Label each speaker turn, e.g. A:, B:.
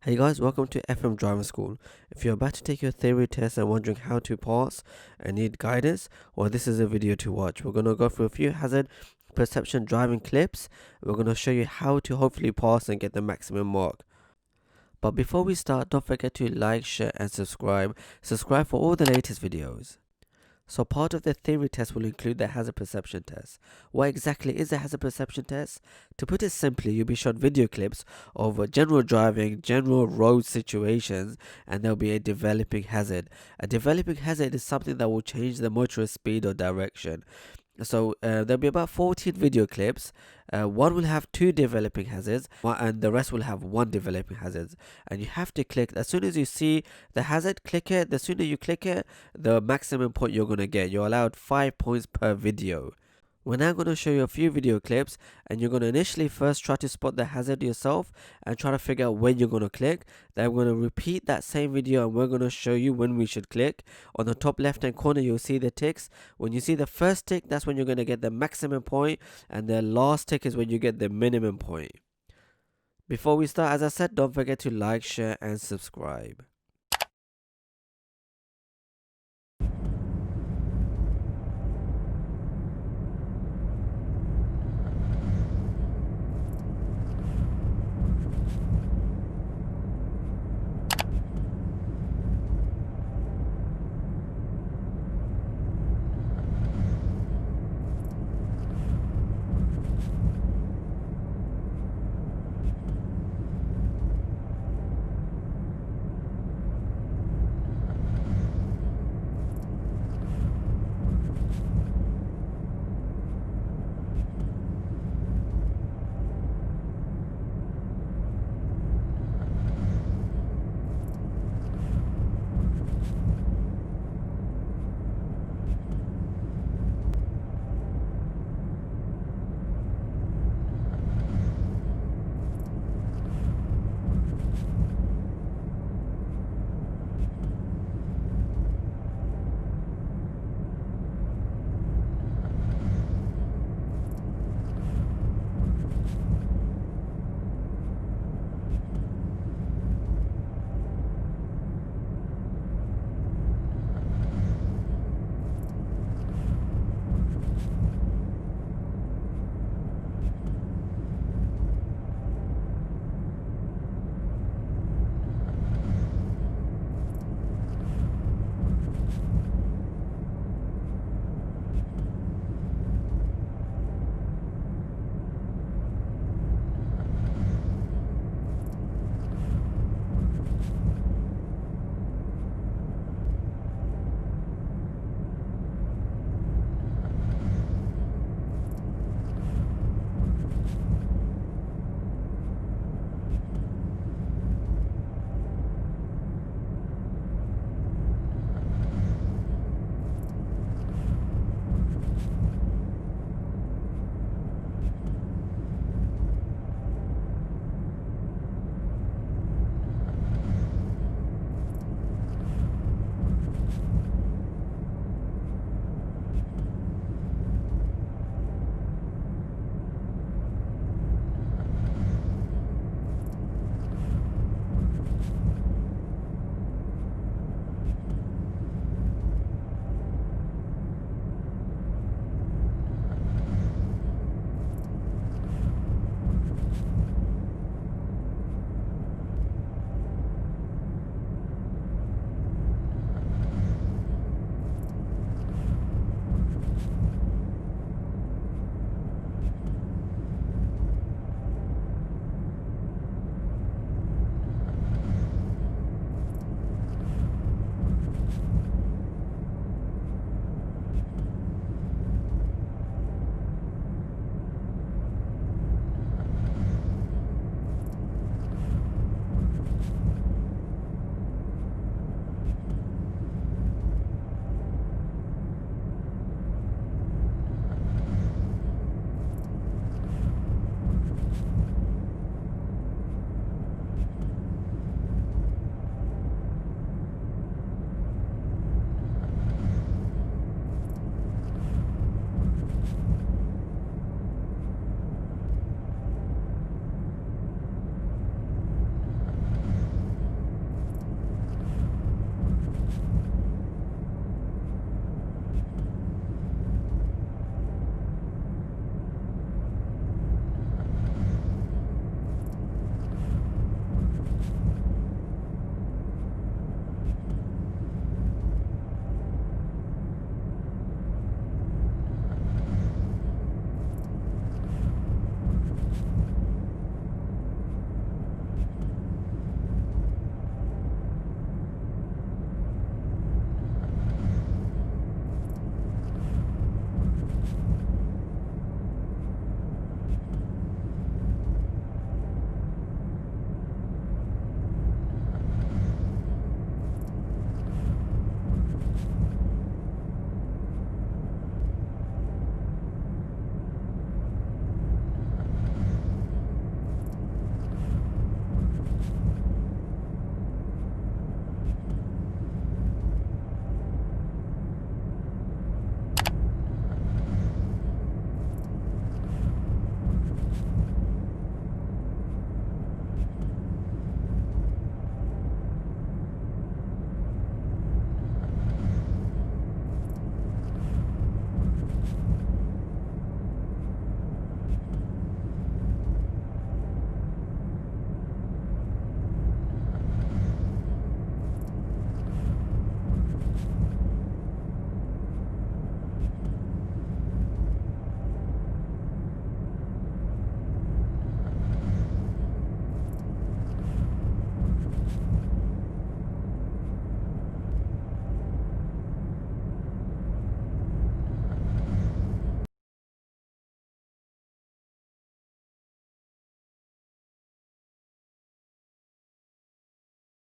A: Hey guys, welcome to FM Driving School. If you're about to take your theory test and wondering how to pass and need guidance, well, this is a video to watch. We're going to go through a few hazard perception driving clips. We're going to show you how to hopefully pass and get the maximum mark. But before we start, don't forget to like, share and subscribe. Subscribe for all the latest videos. So part of the theory test will include the hazard perception test. What exactly is a hazard perception test? To put it simply, you'll be shown video clips of general driving, general road situations, and there'll be a developing hazard. A developing hazard is something that will change the motorist speed or direction. So there'll be about 14 video clips. One will have 2 developing hazards and the rest will have 1 developing hazard. And you have to click, as soon as you see the hazard, click it. The sooner you click it, the maximum point you're going to get. You're allowed 5 points per video. We're now going to show you a few video clips, and you're going to initially first try to spot the hazard yourself and try to figure out when you're going to click. Then we're going to repeat that same video and we're going to show you when we should click. On the top left hand corner you'll see the ticks. When you see the first tick, that's when you're going to get the maximum point, and the last tick is when you get the minimum point. Before we start, as I said, don't forget to like, share and subscribe.